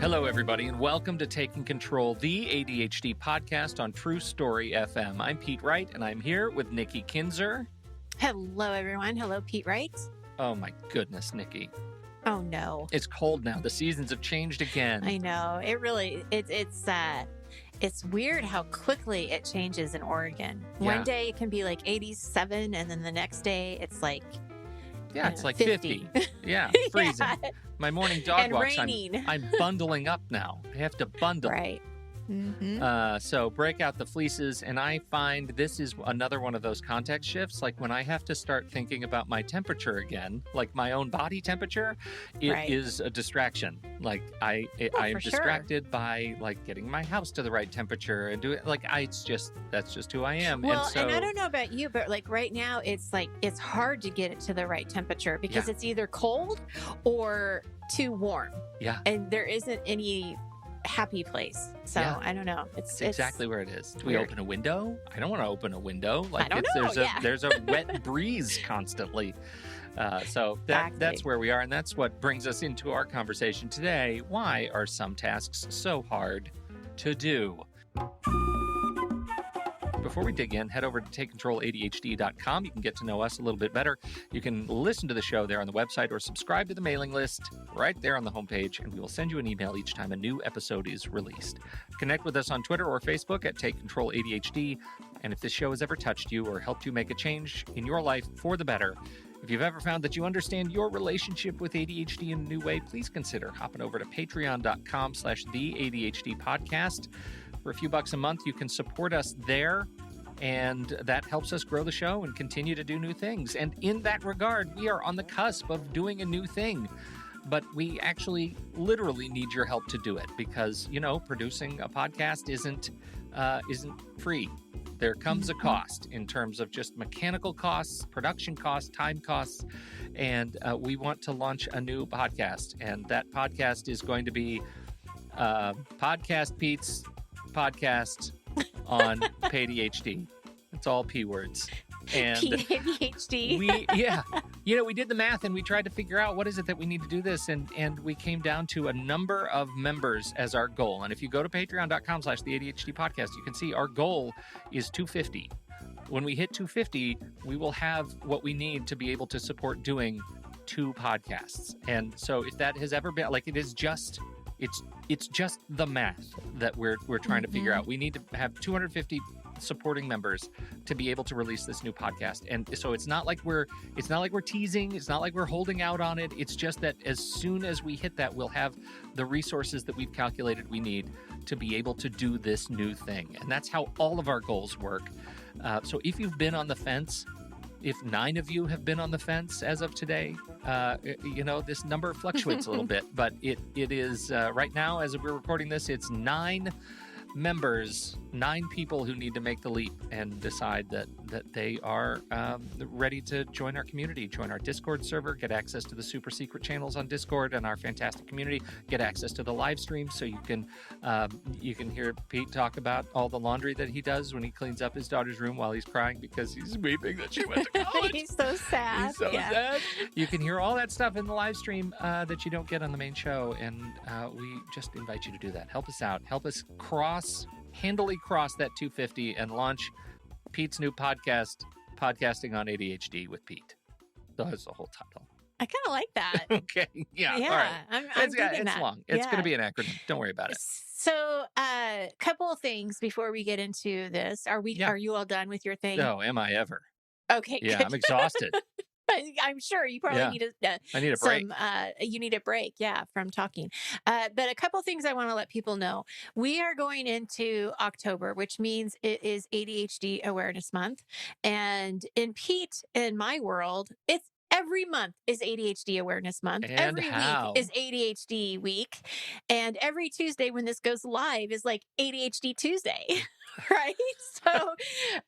Hello, everybody, and welcome to Taking Control, the ADHD podcast on True Story FM. I'm Pete Wright, and I'm here with Nikki Kinzer. Hello, everyone. Hello, Pete Wright. Oh, my goodness, Nikki. Oh, no. It's cold now. The seasons have changed again. I know. It really, it's weird how quickly it changes in Oregon. Yeah. One day it can be like 87, and then the next day it's like, Yeah, it's like 50. Yeah, freezing. Yeah. My morning dog And walks. raining. I'm bundling up now. I have to bundle. Right. Mm-hmm. So break out the fleeces, and I find this is another one of those context shifts. Like when I have to start thinking about my temperature again, like my own body temperature, it Right. is a distraction. Like I am for sure. distracted by like getting my house to the right temperature and do it. Like that's just who I am. Well, and I don't know about you, but like right now, it's hard to get it to the right temperature because it's either cold or too warm. Yeah. And there isn't any happy place. So Yeah. I don't know. It's exactly where it is. Do we weird. open a window? I don't want to open a window. Like I don't know, there's a wet breeze constantly. So Exactly. that's where we are, and that's what brings us into our conversation today. Why are some tasks so hard to do? Before we dig in, head over to TakeControlADHD.com. You can get to know us a little bit better. You can listen to the show there on the website or subscribe to the mailing list right there on the homepage, and we will send you an email each time a new episode is released. Connect with us on Twitter or Facebook at TakeControlADHD, and if this show has ever touched you or helped you make a change in your life for the better, if you've ever found that you understand your relationship with ADHD in a new way, please consider hopping over to patreon.com/theADHDpodcast. For a few bucks a month, you can support us there, and that helps us grow the show and continue to do new things. And in that regard, we are on the cusp of doing a new thing. But we actually literally need your help to do it because, producing a podcast isn't free. There comes a cost in terms of just mechanical costs, production costs, time costs, and we want to launch a new podcast. And that podcast is going to be Podcast Pete's podcast on PADHD. It's all P words. And PADHD. we did the math and we tried to figure out what is it that we need to do this, and we came down to a number of members as our goal. And if you go to patreon.com/theADHD podcast, you can see our goal is 250. When we hit 250, we will have what we need to be able to support doing 2 podcasts. And so if that has ever been like it's just the math that we're trying to figure out. We need to have 250 supporting members to be able to release this new podcast. And so it's not like we're teasing, it's not like we're holding out on it. It's just that as soon as we hit that, we'll have the resources that we've calculated we need to be able to do this new thing. And that's how all of our goals work. So if you've been on the fence, if 9 of you have been on the fence as of today, this number fluctuates a little bit, but it is right now, as we're recording this, it's 9 members, 9 people who need to make the leap and decide that they are ready to join our community, join our Discord server, get access to the super secret channels on Discord and our fantastic community, get access to the live stream so you can hear Pete talk about all the laundry that he does when he cleans up his daughter's room while he's crying because he's weeping that she went to college. He's so sad. He's so sad. You can hear all that stuff in the live stream that you don't get on the main show, and we just invite you to do that. Help us out. Help us handily cross that 250 and launch Pete's new podcast, Podcasting on ADHD with Pete. So that's the whole title. I kind of like that. Okay. Yeah. Yeah. All right. I'm It's digging that. long. It's Yeah. going to be an acronym. Don't worry about it. So, couple of things before we get into this. Are you all done with your thing? No, am I ever? Okay. Yeah, Good. I'm exhausted. I'm sure you probably need I need a break. you need a break, from talking. But a couple things I want to let people know. We are going into October, which means it is ADHD Awareness Month. And in my world, it's every month is ADHD Awareness Month. And every how? week is ADHD week. And every Tuesday when this goes live is like ADHD Tuesday. Right? So,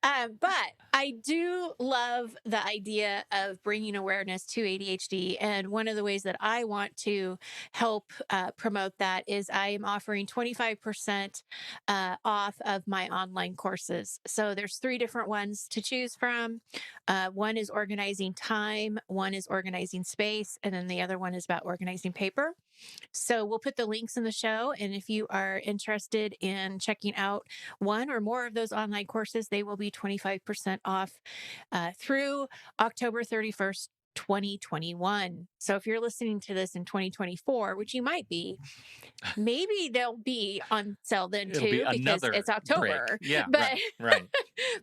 but I do love the idea of bringing awareness to ADHD. And one of the ways that I want to help promote that is I am offering 25% off of my online courses. So there's 3 different ones to choose from. One is organizing time, one is organizing space, and then the other one is about organizing paper. So we'll put the links in the show. And if you are interested in checking out one or more of those online courses, they will be 25% off through October 31st. 2021. So if you're listening to this in 2024, which you might be, maybe they'll be on sale then It'll be too, because another it's break. October. Yeah, But right.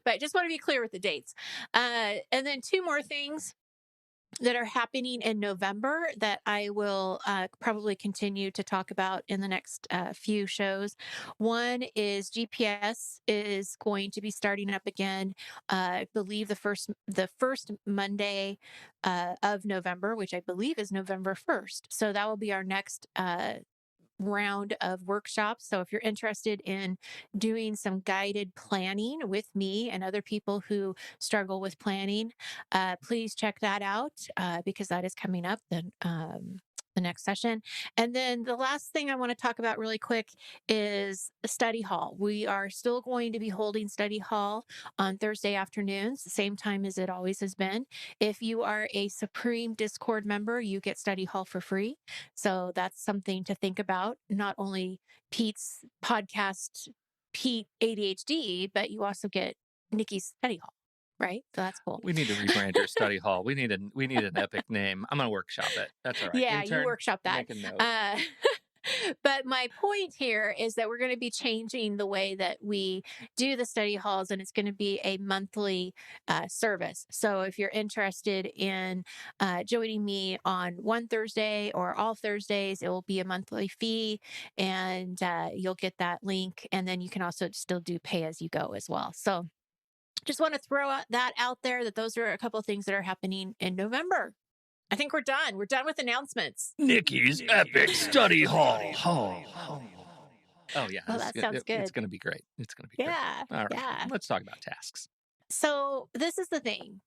but just want to be clear with the dates. And then two more things that are happening in November that I will probably continue to talk about in the next few shows. One is GPS is going to be starting up again. I believe the first Monday of November, which I believe is November 1st. So that will be our next round of workshops. So if you're interested in doing some guided planning with me and other people who struggle with planning, please check that out because that is coming up the next session. And then the last thing I want to talk about really quick is study hall. We are still going to be holding study hall on Thursday afternoons, the same time as it always has been. If you are a Supreme Discord member, you get study hall for free. So that's something to think about. Not only Pete's podcast, Pete ADHD, but you also get Nikki's study hall, right? So that's cool. We need to rebrand your study hall. We need an epic name. I'm gonna workshop it. That's all right. Yeah, Intern, you workshop that. make a note. But my point here is that we're going to be changing the way that we do the study halls, and it's going to be a monthly service. So if you're interested in joining me on one Thursday or all Thursdays, it will be a monthly fee, and you'll get that link. And then you can also still do pay as you go as well. So just want to throw that out there, that those are a couple of things that are happening in November. I think we're done. We're done with announcements. Nikki's epic study hall. Oh yeah, Oh, that sounds good. It's gonna be great. It's gonna be great. Yeah. All right, Yeah. let's talk about tasks. So this is the thing.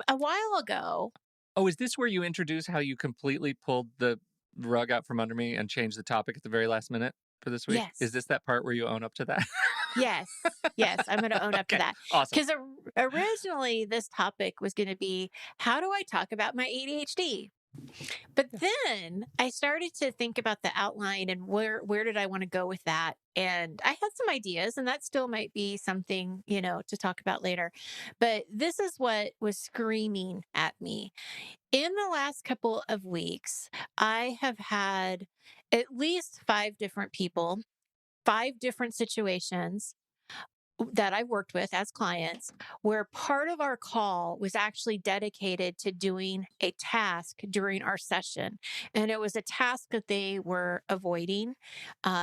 A while ago, Oh, is this where you introduce how you completely pulled the rug out from under me and changed the topic at the very last minute for this week? yes, Is this that part where you own up to that? yes, I'm going to own up to Okay, that. awesome. Because originally this topic was going to be, how do I talk about my ADHD? But then I started to think about the outline and where did I want to go with that? And I had some ideas, and that still might be something, to talk about later. But this is what was screaming at me. In the last couple of weeks, I have had at least 5 different people, 5 different situations that I worked with as clients, where part of our call was actually dedicated to doing a task during our session. And it was a task that they were avoiding,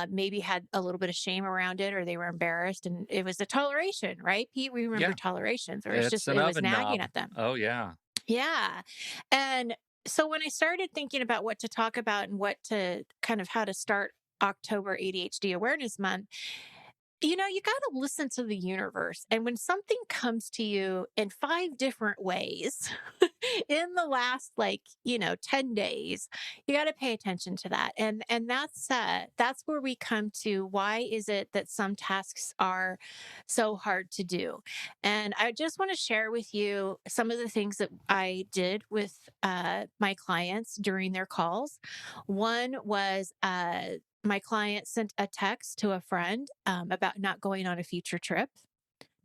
maybe had a little bit of shame around it, or they were embarrassed. And it was a toleration, right, Pete? We remember Yeah. tolerations, or It's it an was oven nagging knob. at them. Oh yeah. Yeah. And so when I started thinking about what to talk about and what to kind of how to start October ADHD Awareness Month, you got to listen to the universe. And when something comes to you in 5 different ways in the last 10 days, you got to pay attention to that. And that's where we come to, why is it that some tasks are so hard to do? And I just want to share with you some of the things that I did with my clients during their calls. One was my client sent a text to a friend about not going on a future trip.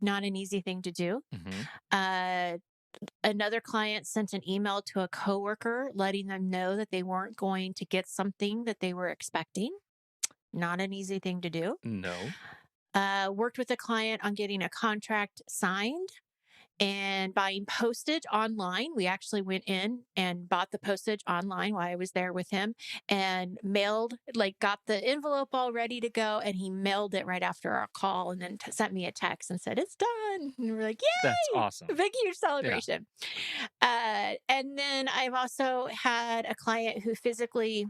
Not an easy thing to do. Mm-hmm. Another client sent an email to a coworker letting them know that they weren't going to get something that they were expecting. Not an easy thing to do. No. Worked with a client on getting a contract signed and buying postage online. We actually went in and bought the postage online while I was there with him, and got the envelope all ready to go. And he mailed it right after our call, and then sent me a text and said, "It's done." And we're like, "Yay!" That's awesome. Big, huge celebration. Yeah. And then I've also had a client who physically,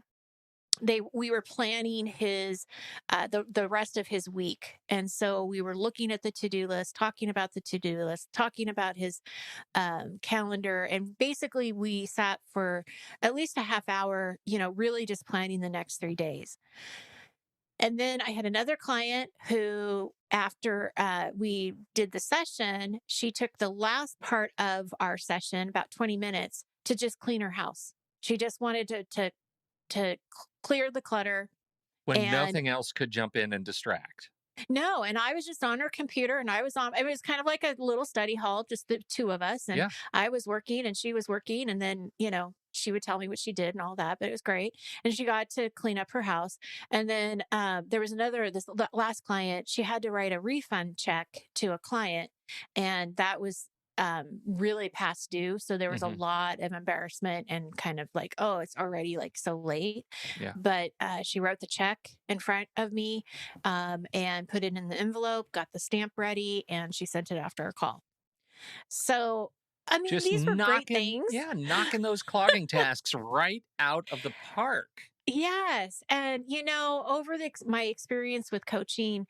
we were planning his the rest of his week, and so we were looking at the to-do list, talking about the to-do list, talking about his calendar, and basically we sat for at least a half hour, really just planning the next 3 days. And then I had another client who, after we did the session, she took the last part of our session, about 20 minutes, to just clean her house. She just wanted to clear the clutter. When And nothing else could jump in and distract. no, and I was just on her computer and it was kind of like a little study hall, just the two of us. And Yeah. I was working and she was working. And then, she would tell me what she did and all that, but it was great. And she got to clean up her house. And then there was this last client, she had to write a refund check to a client. And that was really past due. So there was a Mhm. lot of embarrassment and kind of like, oh, it's already like so late. Yeah. But she wrote the check in front of me and put it in the envelope, got the stamp ready, and she sent it after a call. So, I mean, Just these were great things. knocking those clogging tasks right out of the park. Yes. And, over my experience with coaching,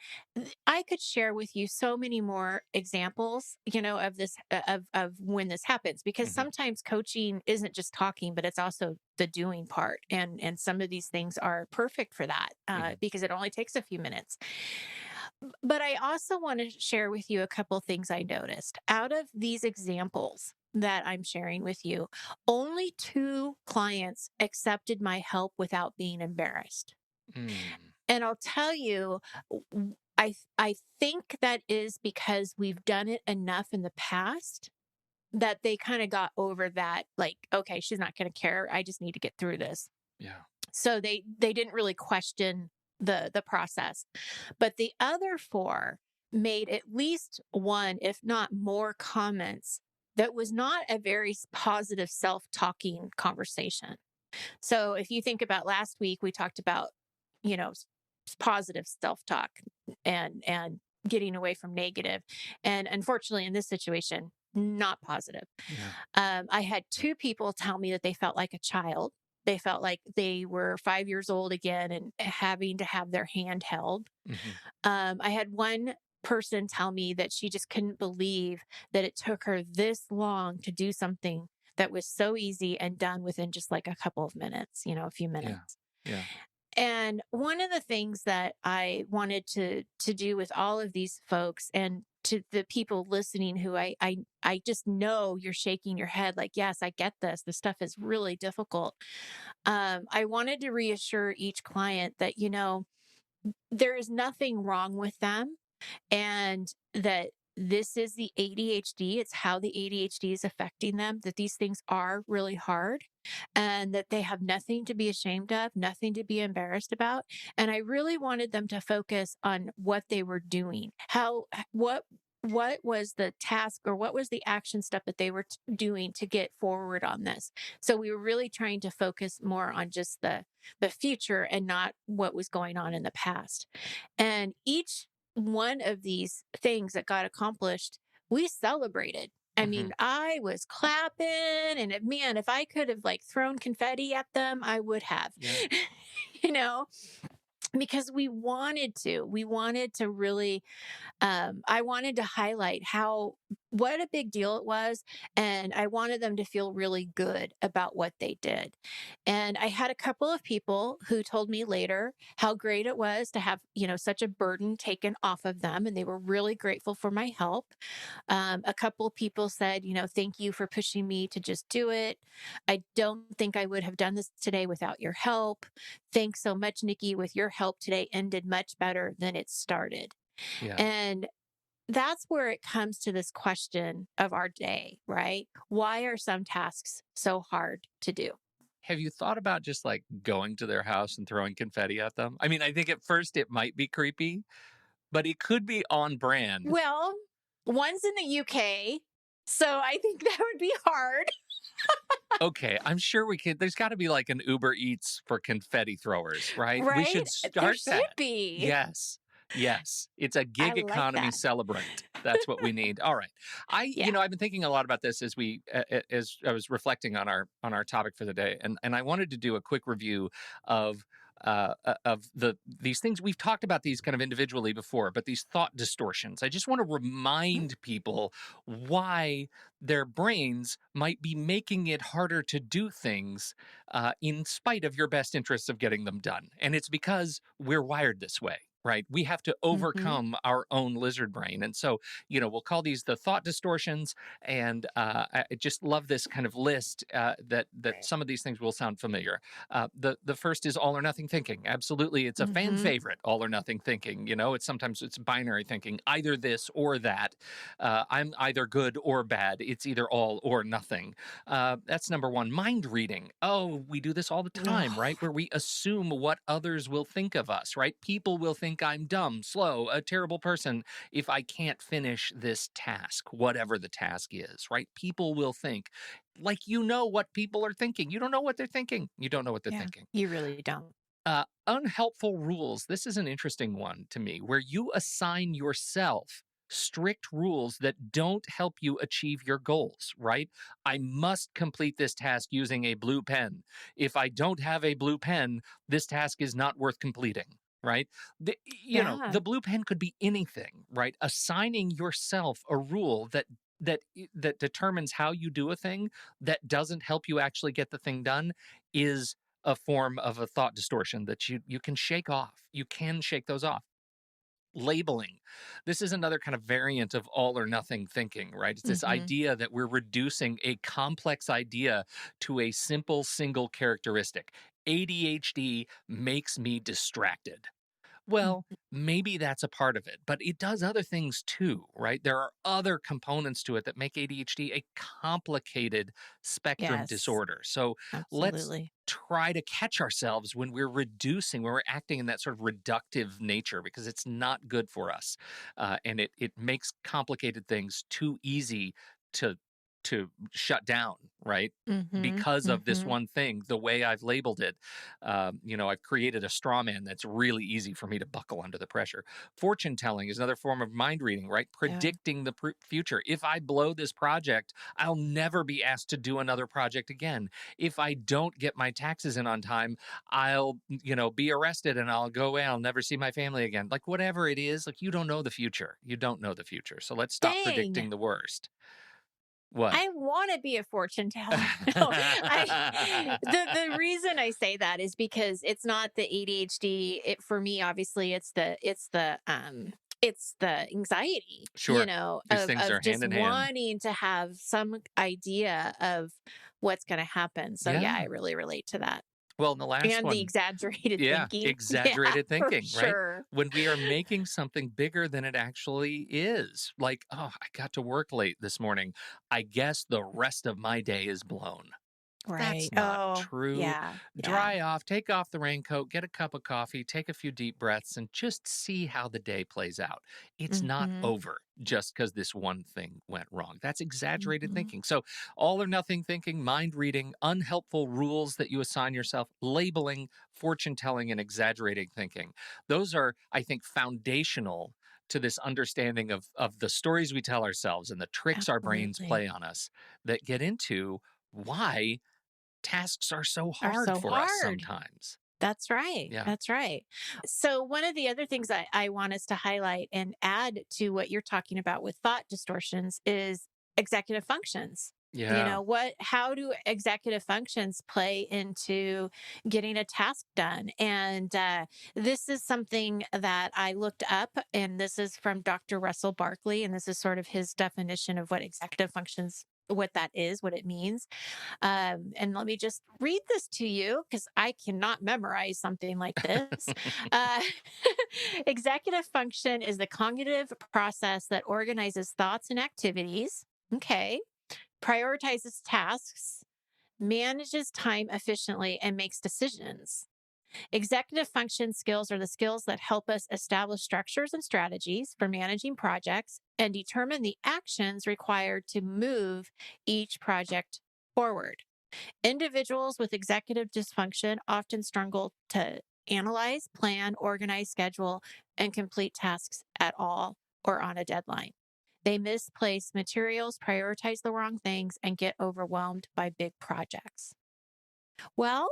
I could share with you so many more examples, of this, of when this happens, because Mhm. sometimes coaching isn't just talking, but it's also the doing part. And some of these things are perfect for that Mhm. because it only takes a few minutes. But I also want to share with you a couple things I noticed. Out of these examples that I'm sharing with you, only 2 clients accepted my help without being embarrassed. Mm. And I'll tell you, I think that is because we've done it enough in the past that they kind of got over that, like, okay, she's not going to care. I just need to get through this. Yeah. So they didn't really question the process. But the other 4 made at least one, if not more, comments that was not a very positive self-talking conversation. So if you think about last week, we talked about, you know, positive self-talk and getting away from negative. And unfortunately, in this situation, not positive. Yeah. I had 2 people tell me that they felt like a child. They felt like they were 5 years old again and having to have their hand held. Mhm. I had one person tell me that she just couldn't believe that it took her this long to do something that was so easy and done within just like a couple of minutes, a few Yeah. minutes. Yeah. And one of the things that I wanted to do with all of these folks and to the people listening who I just know you're shaking your head like, yes, I get this. This stuff is really difficult. I wanted to reassure each client that, there is nothing wrong with them and that this is the ADHD. It's how the ADHD is affecting them, that these things are really hard and that they have nothing to be ashamed of, nothing to be embarrassed about. And I really wanted them to focus on what they were doing, what was the task or what was the action step that they were doing to get forward on this. So we were really trying to focus more on just the future and not what was going on in the past. And each one of these things that got accomplished, we celebrated. I mean, Mhm. I was clapping, and man, if I could have like thrown confetti at them, I would have, Yeah. you know, because we wanted to really I wanted to highlight what a big deal it was. And I wanted them to feel really good about what they did. And I had a couple of people who told me later how great it was to have, such a burden taken off of them. And they were really grateful for my help. A couple of people said, thank you for pushing me to just do it. I don't think I would have done this today without your help. Thanks so much, Nikki. With your help today ended much better than it started. Yeah. And that's where it comes to this question of our day, right? Why are some tasks so hard to do? Have you thought about just like going to their house and throwing confetti at them? I mean, I think at first it might be creepy, but it could be on brand. Well, one's in the UK, so I think that would be hard, Okay, I'm sure we could. There's got to be like an Uber Eats for confetti throwers, right? We right? should There start should that. be. Yes. Yes. It's a I gig like economy that. celebrant. That's what we need. All right. Yeah. I've been thinking a lot about this as I was reflecting on our topic for the day, and I wanted to do a quick review of these things we've talked about these kind of individually before, but these thought distortions. I just want to remind people why their brains might be making it harder to do things in spite of your best interests of getting them done. And it's because we're wired this way, right? We have to Mm-hmm. overcome our own lizard brain. And so, we'll call these the thought distortions. And I just love this kind of list that some of these things will sound familiar. The first is all or nothing thinking. Absolutely. It's a fan Mm-hmm. favorite, all or nothing thinking. It's binary thinking, either this or that. I'm either good or bad. It's either all or nothing. That's number one. Mind reading. Oh, we do this all the time, right? Oh, Where we assume what others will think of us, right? People will think I'm dumb, slow, a terrible person if I can't finish this task, whatever the task is, right? People will think, like, what people are thinking. You don't know what they're thinking. You don't know what they're yeah. thinking. You really don't. Unhelpful rules. This is an interesting one to me, where you assign yourself strict rules that don't help you achieve your goals, right? I must complete this task using a blue pen. If I don't have a blue pen, this task is not worth completing, right? Yeah. The blue pen could be anything, right? Assigning yourself a rule that determines how you do a thing that doesn't help you actually get the thing done is a form of a thought distortion that you can shake off. You can shake those off. Labeling. This is another kind of variant of all or nothing thinking, right? It's this Mm-hmm. idea that we're reducing a complex idea to a simple single characteristic. ADHD makes me distracted. Well, Mm-hmm. maybe that's a part of it, but it does other things too, right? There are other components to it that make ADHD a complicated spectrum Yes, disorder. So let's absolutely. try to catch ourselves when when we're acting in that sort of reductive nature, because it's not good for us. And it makes complicated things too easy to shut down, right? Mm-hmm. Because of this Mm-hmm. one thing, the way I've labeled it, I've created a straw man that's really easy for me to buckle under the pressure. Fortune telling is another form of mind reading, right? Yeah. Predicting the future. If I blow this project, I'll never be asked to do another project again. If I don't get my taxes in on time, I'll, be arrested and I'll go away. I'll never see my family again. Like, whatever it is, like, you don't know the future. You don't know the future. So let's stop Dang. predicting the worst. What? I want to be a fortune teller. No, I the reason I say that is because it's not the ADHD. It for me, obviously, it's the anxiety, Sure. These things of are hand just in hand. wanting to have some idea of what's going to happen. So yeah, I Yeah. really relate to that. Well, and the last And the one, exaggerated yeah, thinking. Yeah, exaggerated for thinking, right? sure. When we are making something bigger than it actually is. Like, oh, I got to work late this morning. I guess the rest of my day is blown. Right. That's not Oh, true. yeah. Yeah. Dry off, take off the raincoat, get a cup of coffee, take a few deep breaths, and just see how the day plays out. It's not Hmm. over just because this one thing went wrong. That's exaggerated Hmm. thinking. So, all or nothing thinking, mind reading, unhelpful rules that you assign yourself, labeling, fortune telling, and exaggerating thinking. Those are, I think, foundational to this understanding of the stories we tell ourselves and the tricks our brains Absolutely. play on us that get into why tasks are so Are hard so for us hard. sometimes. That's right. Yeah. That's right. So, one of the other things I want us to highlight and add to what you're talking about with thought distortions is executive functions. Yeah. How do executive functions play into getting a task done? And this is something that I looked up, and this is from Dr. Russell Barkley, and this is sort of his definition of what executive functions, what that is, what it means. And let me just read this to you because I cannot memorize something like this. Uh, executive function is the cognitive process that organizes thoughts and activities. Okay. Prioritizes tasks, manages time efficiently, and makes decisions. Executive function skills are the skills that help us establish structures and strategies for managing projects and determine the actions required to move each project forward. Individuals with executive dysfunction often struggle to analyze, plan, organize, schedule, and complete tasks at all or on a deadline. They misplace materials, prioritize the wrong things, and get overwhelmed by big projects. Well,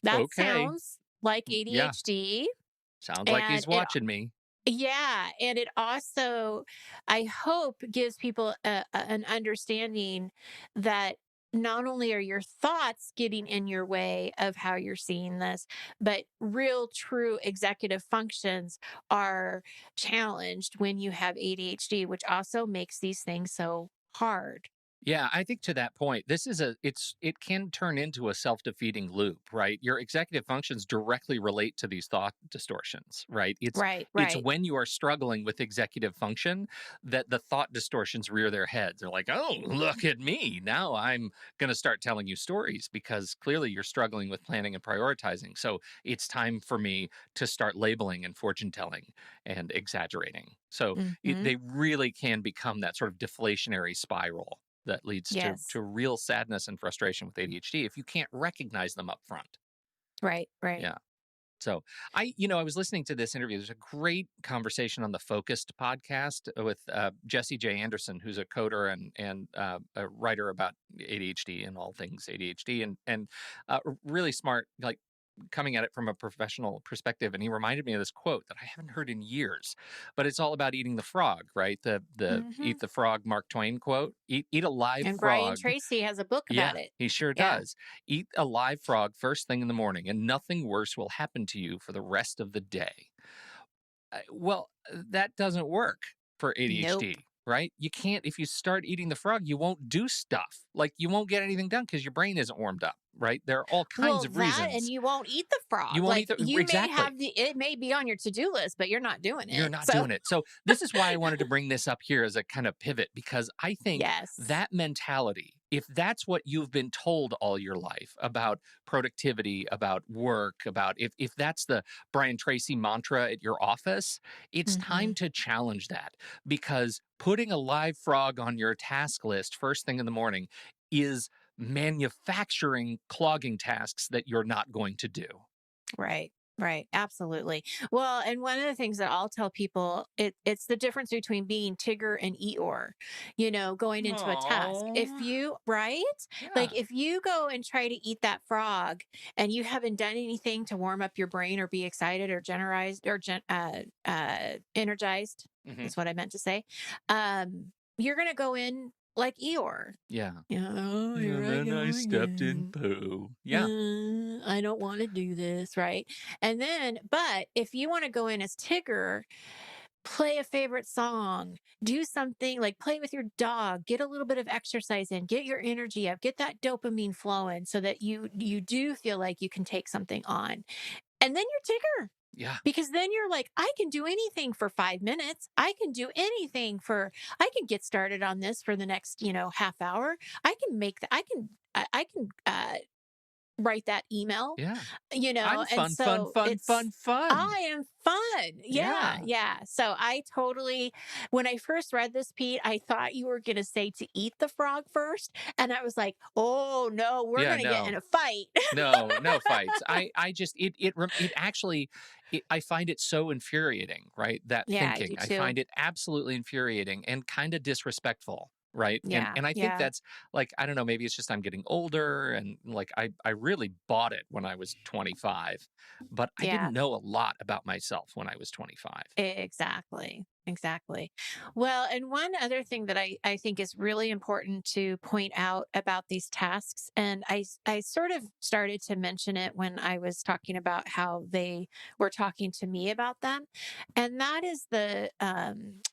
that Okay. sounds like Yeah. ADHD. Sounds like And he's watching me. yeah, and it also, I hope, gives people an understanding that not only are your thoughts getting in your way of how you're seeing this, but real, true executive functions are challenged when you have ADHD, which also makes these things so hard. Yeah, I think to that point, it can turn into a self-defeating loop, right? Your executive functions directly relate to these thought distortions, right? Right, It's right. when you are struggling with executive function that the thought distortions rear their heads. They're like, "Oh, look at me. Now I'm going to start telling you stories because clearly you're struggling with planning and prioritizing. So, it's time for me to start labeling and fortune telling and exaggerating." So, Hmm. they really can become that sort of deflationary spiral that leads Yes. to real sadness and frustration with ADHD if you can't recognize them up front. Right, right. Yeah. So I was listening to this interview. There's a great conversation on the Focused podcast with Jesse J. Anderson, who's a coder and a writer about ADHD and all things ADHD, and really smart, like coming at it from a professional perspective. And he reminded me of this quote that I haven't heard in years, but it's all about eating the frog, right? The Hmm. eat the frog Mark Twain quote: eat a live And Brian frog. Tracy has a book Yeah, about it. he sure Yeah. does. Eat a live frog first thing in the morning, and nothing worse will happen to you for the rest of the day. That doesn't work for Nope. ADHD, right? You can't, if you start eating the frog, you won't do stuff. Like you won't get anything done because your brain isn't warmed up, right? There are all kinds Well, of that and reasons. you won't eat the You frog. won't Like eat the, you may exactly. have it may be on your to-do list, but you're not doing You're it. not So, doing it. So this is why I wanted to bring this up here as a kind of pivot, because I think yes. that mentality, if that's what you've been told all your life about productivity, about work, about if that's the Brian Tracy mantra at your office, it's Hmm. time to challenge that, because putting a live frog on your task list first thing in the morning is manufacturing clogging tasks that you're not going to do. Right. Right. Absolutely. Well, and one of the things that I'll tell people, it's the difference between being Tigger and Eeyore, going into a task. If Oh, you, right? yeah. Like if you go and try to eat that frog and you haven't done anything to warm up your brain or be excited or energized, Hmm. is what I meant to say. You're going to go in like Eeyore. Yeah. Oh, here And I then I go stepped in again. poo. Yeah. I don't want to do this, right? And then, but if you want to go in as Tigger, play a favorite song, do something like play with your dog, get a little bit of exercise in, get your energy up, get that dopamine flowing so that you do feel like you can take something on. And then you're Tigger. Yeah. Because then you're like, I can do anything for 5 minutes. I can do anything I can get started on this for the next, half hour. I can make that, I can write that email, Yeah. I'm and fun, fun, so fun, it's fun, fun. I am fun. Yeah, Yeah. yeah. So I totally when I first read this, Pete, I thought you were gonna say to eat the frog first. And I was like, oh no, we're Yeah. gonna get in No, a fight. no, no fights. I just, it actually, I find it so infuriating, right? That Yeah, I thinking. do I too. find it absolutely infuriating and kind of disrespectful. Right. And Yeah, and I think yeah, that's, like, I don't know, maybe it's just I'm getting older, and like I really bought it when I was 25, but I yeah. didn't know a lot about myself when I was 25. Exactly. Exactly. Well, and one other thing that I think is really important to point out about these tasks, and I sort of started to mention it when I was talking about how they were talking to me about them, and that is the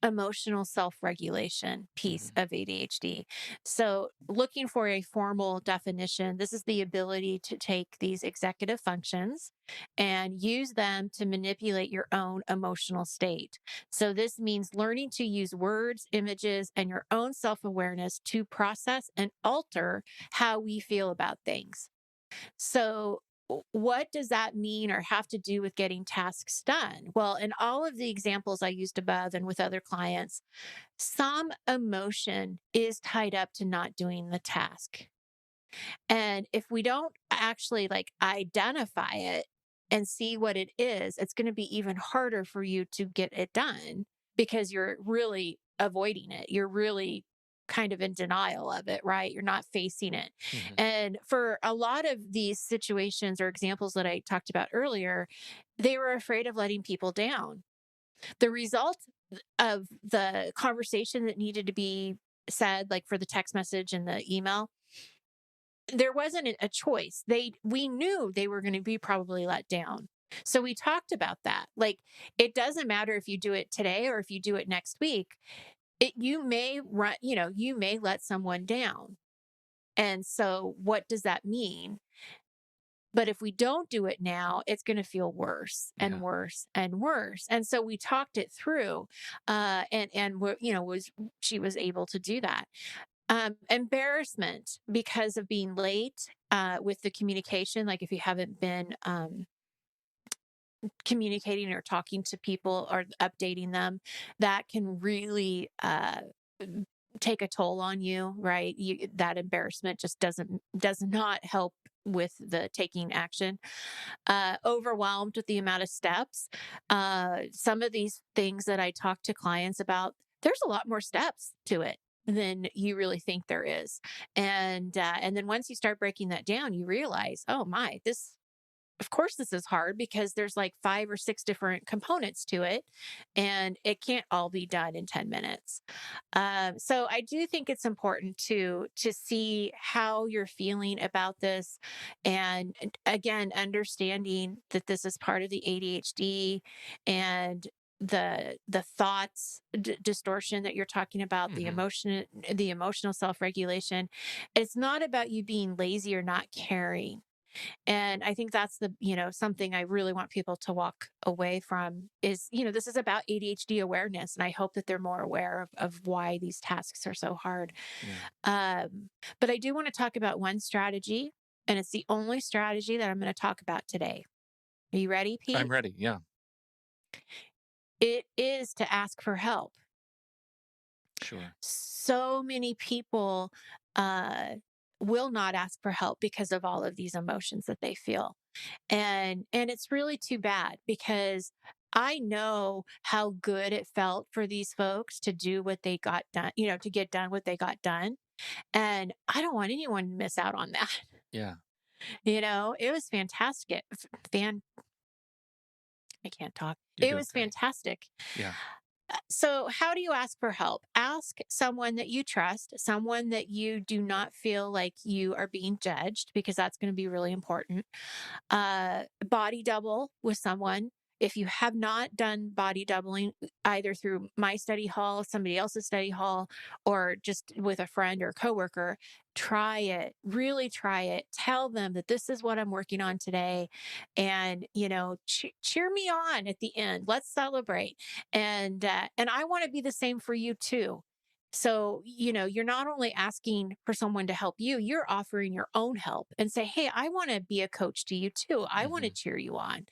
emotional self regulation piece Mhm. of ADHD. So, looking for a formal definition, this is the ability to take these executive functions and use them to manipulate your own emotional state. So, this means learning to use words, images, and your own self awareness to process and alter how we feel about things. So, what does that mean or have to do with getting tasks done? Well, in all of the examples I used above and with other clients, some emotion is tied up to not doing the task. And if we don't actually like identify it and see what it is, it's going to be even harder for you to get it done because you're really avoiding it. You're really kind of in denial of it, right? You're not facing it. Mhm. And for a lot of these situations or examples that I talked about earlier, they were afraid of letting people down. The result of the conversation that needed to be said, like for the text message and the email, there wasn't a choice. We knew they were going to be probably let down. So we talked about that. Like, it doesn't matter if you do it today or if you do it next week. You may run, you may let someone down. And so what does that mean? But if we don't do it now, it's going to feel worse and Yeah. worse and worse. And so we talked it through, and was she was able to do that. Embarrassment because of being late with the communication. Like if you haven't been communicating or talking to people or updating them, that can really take a toll on you, right? That embarrassment just does not help with the taking action. Overwhelmed with the amount of steps. Some of these things that I talk to clients about, there's a lot more steps to it than you really think there is. And then once you start breaking that down, you realize, oh my, this of course this is hard because there's like 5 or 6 different components to it, and it can't all be done in 10 minutes. So I do think it's important to see how you're feeling about this, and again, understanding that this is part of the ADHD and the thoughts distortion that you're talking about, Hmm. the emotional self-regulation. It's not about you being lazy or not caring. And I think that's something I really want people to walk away from is, this is about ADHD awareness. And I hope that they're more aware of why these tasks are so hard. Yeah. But I do want to talk about one strategy, and it's the only strategy that I'm going to talk about today. Are you ready, I'm Pete? ready. Yeah. It is to ask for help. Sure. So many people uh, will not ask for help because of all of these emotions that they feel. And it's really too bad because I know how good it felt for these folks to do what they got done, to get done what they got done. And I don't want anyone to miss out on that. Yeah. It was fantastic. Fan I can't talk. You're It doing was great. fantastic. Yeah. So, how do you ask for help? Ask someone that you trust, someone that you do not feel like you are being judged, because that's going to be really important. Body double with someone. If you have not done body doubling, either through my study hall, somebody else's study hall, or just with a friend or coworker, try it. Really try it. Tell them that this is what I'm working on today, and cheer me on at the end. Let's celebrate. And I want to be the same for you too. So, you're not only asking for someone to help you, you're offering your own help and say, "Hey, I want to be a coach to you too. I want to Hmm. cheer you on."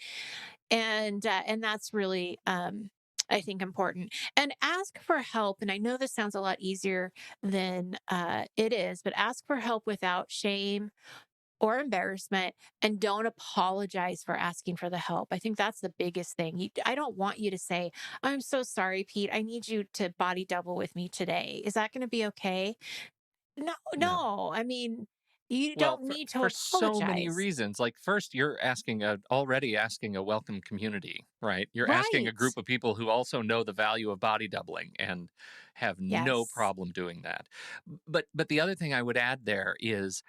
And that's really I think important. And ask for help. And I know this sounds a lot easier than it is, but ask for help without shame or embarrassment, and don't apologize for asking for the help. I think that's the biggest thing. I don't want you to say, "I'm so sorry, Pete. I need you to body double with me today. Is that going to be okay?" No, No. no. I mean, you Well, don't need to for so many apologize. reasons. Like, first, you're already asking a welcome community, right? You're asking a Right. group of people who also know the value of body doubling and have no Yes. problem doing that. But the other thing I would add there is,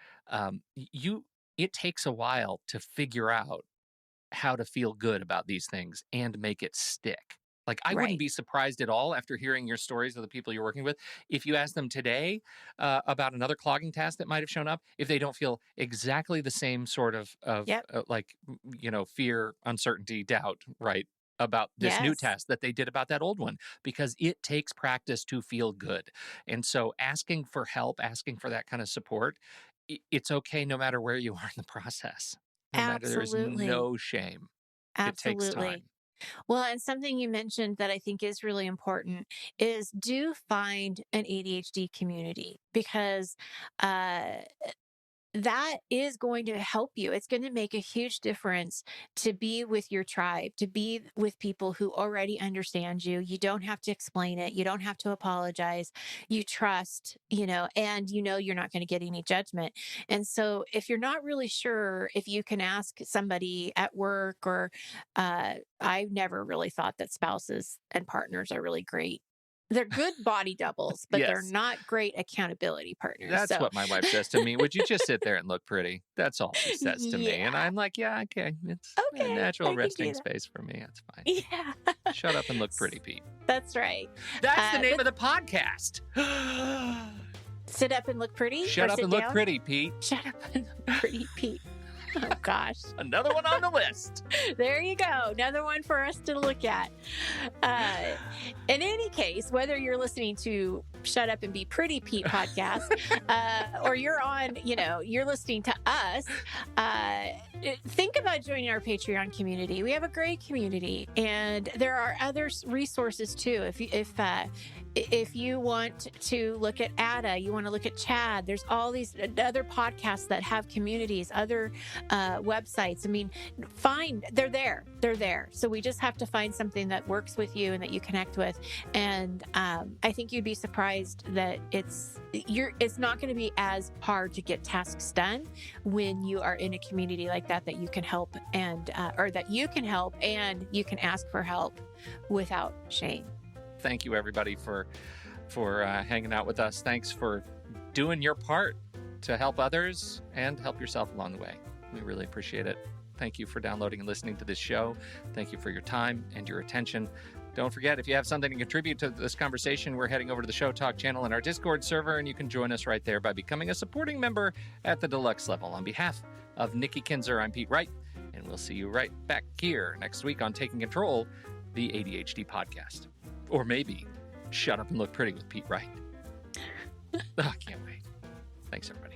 you. It takes a while to figure out how to feel good about these things and make it stick. Like, I wouldn't Right. be surprised at all after hearing your stories of the people you're working with if you ask them today about another clogging task that might have shown up, if they don't feel exactly the same sort of Yep. fear, uncertainty, doubt, right? About this new Yes. task that they did about that old one, because it takes practice to feel good. And so asking for help, asking for that kind of support, it's okay no matter where you are in the process. No matter, there is Absolutely. no shame. It takes Absolutely. time. Well, and something you mentioned that I think is really important is do find an ADHD community, because uh, that is going to help you. It's going to make a huge difference to be with your tribe, to be with people who already understand you. You don't have to explain it. You don't have to apologize. You trust, and you're not going to get any judgment. And so if you're not really sure if you can ask somebody at work, or I've never really thought that spouses and partners are really great they're good body doubles, but they're Yes. not great accountability partners. That's So, what my wife says to me. Would you just sit there and look pretty? That's all she says to me. And yeah, I'm like, yeah, okay. It's a okay, natural I can do resting that. space for me. That's fine. Yeah, Shut up and look pretty, Pete. that's right. That's the name But of the podcast. sit up and look pretty. Shut or up sit and look down? pretty, Pete. Shut up and look pretty, Pete. Oh gosh. Another one on the list. There you go. Another one for us to look at. In any case, whether you're listening to Shut Up and Be Pretty Pete podcast, or you're on, you're listening to us, think about joining our Patreon community. We have a great community, and there are other resources too. If you want to look at Ada, you want to look at Chad, there's all these other podcasts that have communities, other websites. I mean, they're there. So we just have to find something that works with you and that you connect with. And I think you'd be surprised that it's not going to be as hard to get tasks done when you are in a community like that you can help and you can ask for help without shame. Thank you, everybody, for hanging out with us. Thanks for doing your part to help others and help yourself along the way. We really appreciate it. Thank you for downloading and listening to this show. Thank you for your time and your attention. Don't forget, if you have something to contribute to this conversation, we're heading over to the Show Talk channel in our Discord server, and you can join us right there by becoming a supporting member at the deluxe level. On behalf of Nikki Kinzer, I'm Pete Wright, and we'll see you right back here next week on Taking Control, the ADHD podcast. Or maybe Shut Up and Look Pretty with Pete Wright. I can't wait. Thanks, everybody.